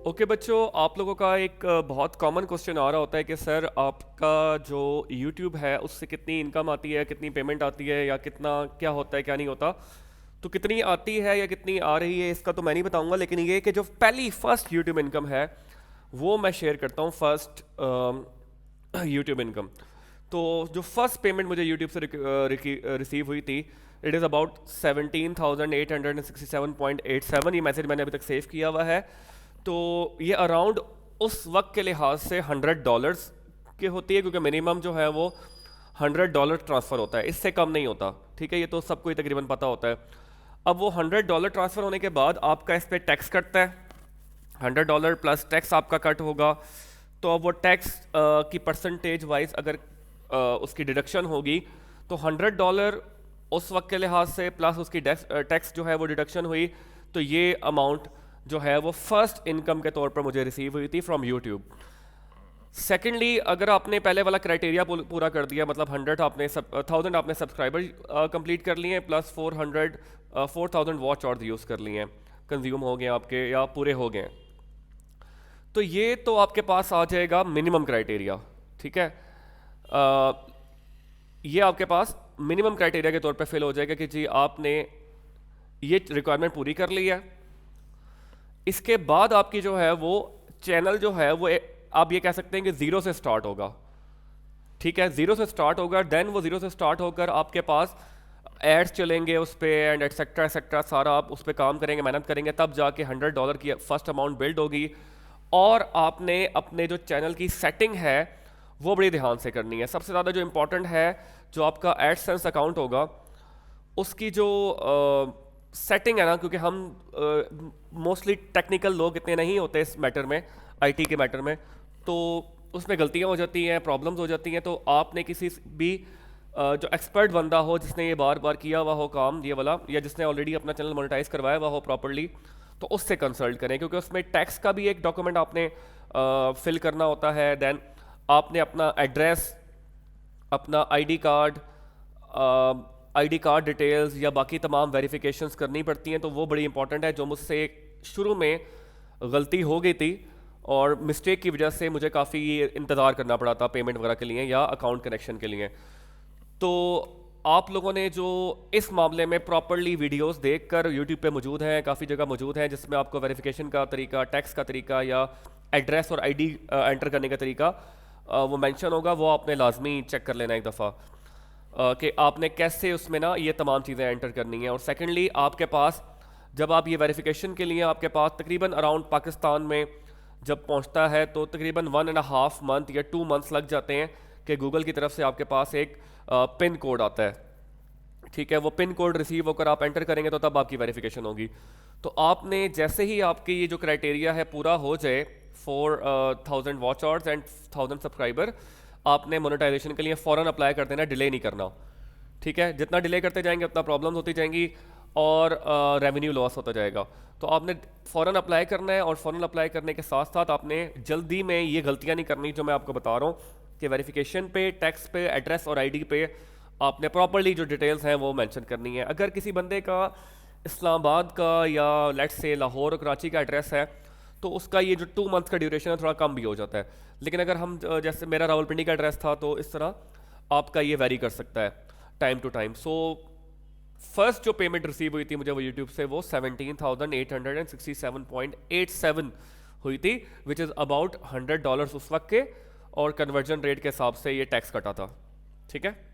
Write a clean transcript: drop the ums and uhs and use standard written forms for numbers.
Okay बच्चों, आप लोगों का एक बहुत कॉमन क्वेश्चन आ रहा होता है कि सर आपका जो यूट्यूब है उससे कितनी इनकम आती है, कितनी पेमेंट आती है, या कितना क्या होता है क्या नहीं होता। तो कितनी आती है या कितनी आ रही है इसका तो मैं नहीं बताऊंगा, लेकिन ये कि जो पहली फर्स्ट यूट्यूब इनकम है वो मैं शेयर करता हूँ। फर्स्ट यूट्यूब इनकम, तो जो फर्स्ट पेमेंट मुझे यूट्यूब से रिसीव हुई थी, इट इज़ अबाउट 17,867.87। ये मैसेज मैंने अभी तक सेव किया हुआ है। तो ये अराउंड उस वक्त के लिहाज से $100 की होती है, क्योंकि मिनिमम जो है वो $100 ट्रांसफ़र होता है, इससे कम नहीं होता। ठीक है, ये तो सबको ही तकरीबन पता होता है। अब वो $100 ट्रांसफ़र होने के बाद आपका इस पर टैक्स कटता है। $100 प्लस टैक्स आपका कट होगा। तो अब वो टैक्स की परसेंटेज वाइज अगर उसकी डिडक्शन होगी तो $100 उस वक्त के लिहाज से प्लस उसकी टैक्स जो है वो डिडक्शन हुई, तो ये अमाउंट जो है वो फर्स्ट इनकम के तौर पर मुझे रिसीव हुई थी फ्रॉम यूट्यूब। सेकेंडली, अगर आपने पहले वाला क्राइटेरिया पूरा कर दिया, मतलब 1000 आपने सब्सक्राइबर कंप्लीट कर लिए हैं, प्लस 4000 वॉच आवर्स यूज़ कर लिए हैं, कंज्यूम हो गए आपके या पूरे हो गए हैं, तो ये तो आपके पास आ जाएगा मिनिमम क्राइटेरिया। ठीक है, ये आपके पास मिनिमम क्राइटेरिया के तौर पे फिल हो जाएगा कि जी आपने ये रिक्वायरमेंट पूरी कर ली है। इसके बाद आपकी जो है वो चैनल जो है वो आप ये कह सकते हैं कि ज़ीरो से स्टार्ट होगा। ठीक है, ज़ीरो से स्टार्ट होगा, देन वो ज़ीरो से स्टार्ट होकर आपके पास एड्स चलेंगे उस पर एंड एटसेट्रा एटसेट्रा, सारा आप उस पर काम करेंगे, मेहनत करेंगे, तब जाके $100 की फर्स्ट अमाउंट बिल्ड होगी। और आपने अपने जो चैनल की सेटिंग है वो बड़ी ध्यान से करनी है। सबसे ज़्यादा जो इम्पोर्टेंट है, जो आपका एडसेंस अकाउंट होगा उसकी जो सेटिंग है ना, क्योंकि हम मोस्टली टेक्निकल लोग इतने नहीं होते इस मैटर में, आईटी के मैटर में, तो उसमें गलतियां हो जाती हैं, प्रॉब्लम्स हो जाती हैं। तो आपने किसी भी जो एक्सपर्ट बंदा हो जिसने ये बार बार किया हुआ हो काम ये वाला, या जिसने ऑलरेडी अपना चैनल मोनेटाइज करवाया हुआ हो प्रॉपर्ली, तो उससे कंसल्ट करें, क्योंकि उसमें टैक्स का भी एक डॉक्यूमेंट आपने फिल करना होता है। देन आपने अपना एड्रेस, अपना आईडी कार्ड डिटेल्स या बाकी तमाम वेरिफिकेशंस करनी पड़ती हैं, तो वो बड़ी इंपॉर्टेंट है, जो मुझसे शुरू में गलती हो गई थी और मिस्टेक की वजह से मुझे काफ़ी इंतज़ार करना पड़ा था पेमेंट वगैरह के लिए या अकाउंट कनेक्शन के लिए। तो आप लोगों ने जो इस मामले में प्रॉपरली वीडियोस देखकर यूट्यूब पे मौजूद हैं, काफ़ी जगह मौजूद हैं, जिसमें आपको वेरिफिकेशन का तरीका, टैक्स का तरीका या एड्रेस और आईडी एंटर करने का तरीका वो मेंशन होगा, वो आपने लाजमी चेक कर लेना एक दफ़ा कि आपने कैसे उसमें ना ये तमाम चीज़ें एंटर करनी है। और सेकेंडली, आपके पास जब आप ये वेरिफिकेशन के लिए आपके पास तकरीबन अराउंड पाकिस्तान में जब पहुंचता है तो तकरीबन 1.5 मंथ या 2 मंथ्स लग जाते हैं कि गूगल की तरफ से आपके पास एक पिन कोड आता है। ठीक है, वो पिन कोड रिसीव होकर आप एंटर करेंगे तो तब आपकी वेरिफिकेशन होगी। तो आपने जैसे ही आपकी ये जो क्राइटेरिया है पूरा हो जाए, 4000 वॉच आवर्स एंड 1000 सब्सक्राइबर, आपने मोनेटाइजेशन के लिए फ़ौरन अप्लाई कर देना, डिले नहीं करना। ठीक है, जितना डिले करते जाएंगे उतना प्रॉब्लम्स होती जाएंगी और रेवेन्यू लॉस होता जाएगा। तो आपने फ़ौरन अप्लाई करना है, और फ़ौरन अप्लाई करने के साथ साथ आपने जल्दी में ये गलतियां नहीं करनी जो मैं आपको बता रहा हूँ कि वेरिफिकेशन पे, टैक्स पे, एड्रेस और आईडी पे आपने प्रॉपर्ली जो डिटेल्स हैं वो मेंशन करनी है। अगर किसी बंदे का इस्लामाबाद का या लेट्स से लाहौर और कराची का एड्रेस है तो उसका ये जो 2 मंथ का ड्यूरेशन है थोड़ा कम भी हो जाता है। लेकिन अगर हम जैसे मेरा रावलपिंडी का एड्रेस था, तो इस तरह आपका ये वेरी कर सकता है time to time. So first जो पेमेंट रिसीव हुई थी मुझे वो यूट्यूब से, वो 17,867.87 हुई थी, विच इज़ अबाउट $100 उस वक्त के, और कन्वर्जन रेट के हिसाब से ये टैक्स कटा था। ठीक है।